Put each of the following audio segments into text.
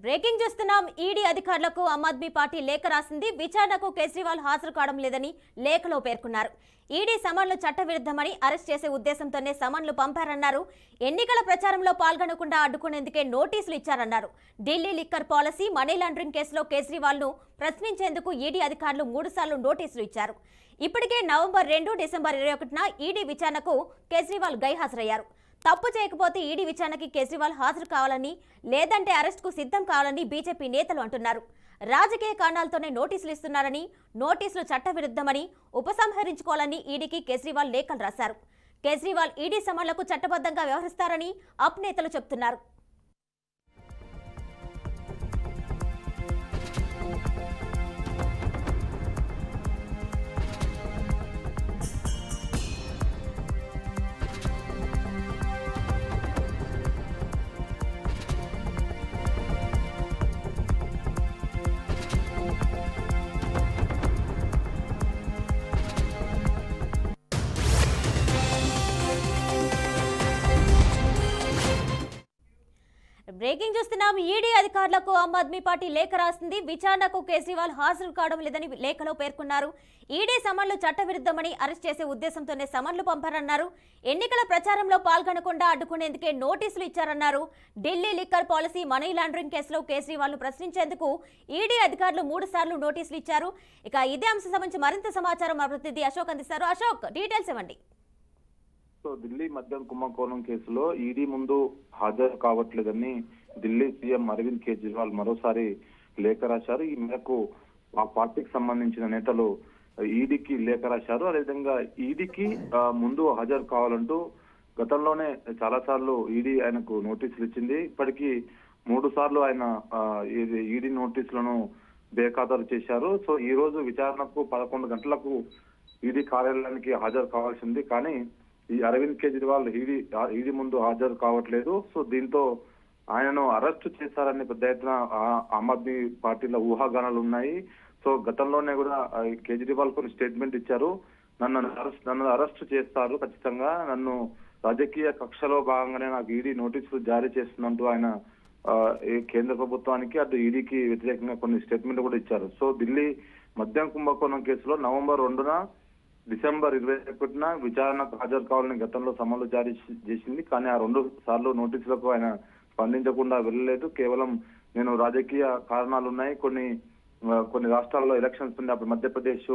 Breaking చూస్తున్నాం. ED అధికారులకు Aam Aadmi party లేఖ రాసింది. విచారణకు కేజ్రీవాల్ హాజరు కావడం లేదని లేఖలో పేర్కొన్నారు. ఈడీ సమన్లు చట్టవిరుద్ధమని, అరెస్ట్ చేసే ఉద్దేశంతోనే సమన్లు పంపారన్నారు. ఎన్నికల ప్రచారంలో పాల్గొనకుండా అడ్డుకునేందుకే నోటీసులు ఇచ్చారన్నారు. Delhi liquor policy, money laundering కేసులో కేజ్రీవాల్ ను ప్రశ్నించేందుకు ఈడీ అధికారులు 3 సార్లు నోటీసులు ఇచ్చారు. ఇప్పటికే నవంబర్ 2, డిసెంబర్ 21న ఈడీ విచారణకు కేజ్రీవాల్ గైహాజరయ్యారు. తప్పు చేయకపోతే ఈడీ విచారణకి కేజ్రీవాల్ హాజరు కావాలని, లేదంటే అరెస్టుకు సిద్ధం కావాలని బీజేపీ నేతలు అంటున్నారు. రాజకీయ కారణాలతోనే నోటీసులు ఇస్తున్నారని, నోటీసులు చట్టవిరుద్ధమని, ఉపసంహరించుకోవాలని ఈడీకి కేజ్రీవాల్ లేఖలు రాశారు. కేజ్రీవాల్ ఈడీ సమన్లకు చట్టబద్ధంగా వ్యవహరిస్తారని అప్ నేతలు చెబుతున్నారు. బ్రేకింగ్ చూస్తున్నాం. ఈడీ అధికారులకు ఆమ్ ఆద్మీ పార్టీ లేఖ రాసింది. విచారణకు కేజ్రీవాల్ హాజరు కావడం లేదని లేఖలో పేర్కొన్నారు. ఈడీ సమన్లు చట్టవిరుద్ధమని, అరెస్ట్ చేసే ఉద్దేశంతోనే సమన్లు పంపారన్నారు. ఎన్నికల ప్రచారంలో పాల్గొనకుండా అడ్డుకునేందుకే నోటీసులు ఇచ్చారన్నారు. Delhi liquor policy, money laundering కేసులో కేజ్రీవాల్ ను ప్రశ్నించేందుకు ఈడీ అధికారులు 3 సార్లు నోటీసులు ఇచ్చారు. ఇక ఇదే అంశం సంబంధించి మరింత సమాచారం మా ప్రతినిధి అశోక్ అందిస్తారు. అశోక్, డీటెయిల్స్ ఇవ్వండి. ఢిల్లీ మద్యం కుంభకోణం కేసులో ఈడీ ముందు హాజరు కావట్లేదని ఢిల్లీ సీఎం అరవింద్ కేజ్రీవాల్ మరోసారి లేఖ రాశారు. ఈ మేరకు ఆ పార్టీకి సంబంధించిన నేతలు ఈడీకి లేఖ రాశారు. అదేవిధంగా ఈడీకి ముందు హాజరు కావాలంటూ గతంలోనే చాలా సార్లు ఈడీ ఆయనకు నోటీసులు ఇచ్చింది. ఇప్పటికీ 3 సార్లు ఆయన ఈడీ నోటీసులను బేఖాతరు చేశారు. సో ఈ రోజు విచారణకు 11 గంటలకు ఈడీ కార్యాలయానికి హాజరు కావాల్సింది. కానీ ఈ అరవింద్ కేజ్రీవాల్ ఈడీ ముందు హాజరు కావట్లేదు. సో దీంతో ఆయనను అరెస్టు చేశారని పెద్ద ఎత్తున ఆమ్ ఆద్మీ పార్టీలో ఊహాగానాలు ఉన్నాయి. సో గతంలోనే కూడా కేజ్రీవాల్ కొన్ని స్టేట్మెంట్ ఇచ్చారు. నన్ను అరెస్ట్ చేస్తారు, ఖచ్చితంగా నన్ను రాజకీయ కక్షలో భాగంగానే నాకు ఈడీ నోటీసులు జారీ చేస్తున్నట్టు ఆయన కేంద్ర ప్రభుత్వానికి అటు ఈడీకి వ్యతిరేకంగా కొన్ని స్టేట్మెంట్ కూడా ఇచ్చారు. సో ఢిల్లీ మద్యం కుంభకోణం కేసులో నవంబర్ 2న, డిసెంబర్ 21న విచారణకు హాజరు కావాలని గతంలో సమన్లు జారీ చేసింది. కానీ ఆ 2 సార్లు నోటీసులకు ఆయన స్పందించకుండా వెళ్ళలేదు. కేవలం నేను రాజకీయ కారణాలు ఉన్నాయి, కొన్ని రాష్ట్రాల్లో ఎలక్షన్స్ ఉన్నాయి, అప్పుడు మధ్యప్రదేశ్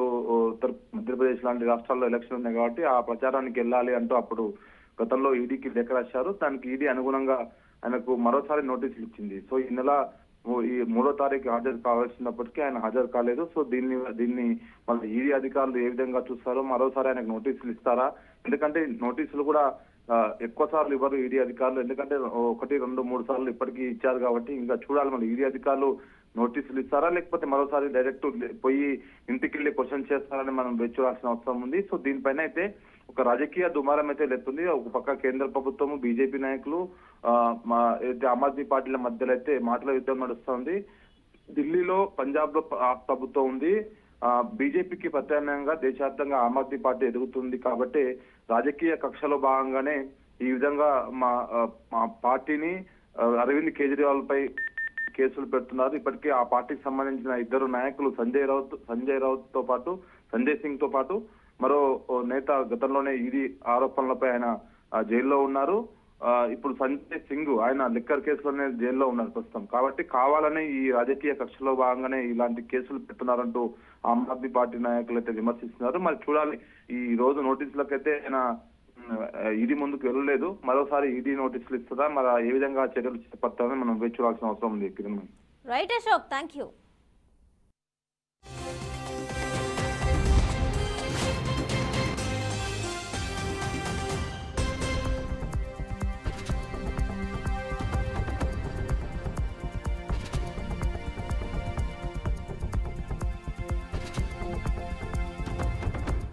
లాంటి రాష్ట్రాల్లో ఎలక్షన్ ఉన్నాయి కాబట్టి ఆ ప్రచారానికి వెళ్ళాలి అంటూ అప్పుడు గతంలో ఈడీకి లేఖ రాశారు. దానికి ఈడీ అనుగుణంగా ఆయనకు మరోసారి నోటీసులు ఇచ్చింది. సో ఈ నెల 3వ తారీఖు హాజరు కావాల్సినప్పటికీ ఆయన హాజరు కాలేదు. సో దీన్ని మళ్ళీ ఈడీ అధికారులు ఏ విధంగా చూస్తారో, మరోసారి ఆయనకు నోటీసులు ఇస్తారా? ఎందుకంటే నోటీసులు కూడా ఎక్కువ సార్లు ఇవ్వరు ఈడీ అధికారులు, ఎందుకంటే 1, 2, 3 సార్లు ఇప్పటికీ ఇచ్చారు కాబట్టి ఇంకా చూడాలి మళ్ళీ ఈడీ అధికారులు నోటీసులు ఇస్తారా, లేకపోతే మరోసారి డైరెక్ట్ పోయి ఇంటికి వెళ్ళి క్వశ్చన్ చేస్తారని మనం వేచి చూడాల్సిన అవసరం ఉంది. సో దీనిపైన అయితే ఒక రాజకీయ దుమారం అయితే లేస్తుంది. ఒక పక్క కేంద్ర ప్రభుత్వము, బీజేపీ నాయకులు, ఆమ్ ఆద్మీ పార్టీల మధ్యలో అయితే మాటల యుద్ధం నడుస్తుంది. ఢిల్లీలో, పంజాబ్ లో ప్రభుత్వం ఉంది. బీజేపీకి ప్రత్యామ్నాయంగా దేశవ్యాప్తంగా ఆమ్ ఆద్మీ పార్టీ ఎదుగుతుంది కాబట్టి రాజకీయ కక్షలో భాగంగానే ఈ విధంగా మా పార్టీని అరవింద్ కేజ్రీవాల్ పై కేసులు పెడుతున్నారు. ఇప్పటికే ఆ పార్టీకి సంబంధించిన 2 నాయకులు సంజయ్ సింగ్ తో పాటు మరో నేత గతంలోనే ఈడీ ఆరోపణలపై ఆయన జైల్లో ఉన్నారు. ఇప్పుడు సంజయ్ సింగ్ ఆయన లిక్కర్ కేసులోనే జైల్లో ఉన్నారు ప్రస్తుతం. కాబట్టి కావాలని ఈ రాజకీయ కక్షలో భాగంగానే ఇలాంటి కేసులు పెడుతున్నారంటూ ఆమ్ ఆద్మీ పార్టీ నాయకులు అయితే విమర్శిస్తున్నారు. మరి చూడాలి, ఈ రోజు నోటీసులకైతే ఆయన ఈడీ ముందుకు వెళ్ళలేదు. మరోసారి ఈడీ నోటీసులు ఇస్తుందా, మరి ఏ విధంగా చర్యలు చేపడతారని మనం వేచి చూడాల్సిన అవసరం ఉంది. Right Ashok, thank you.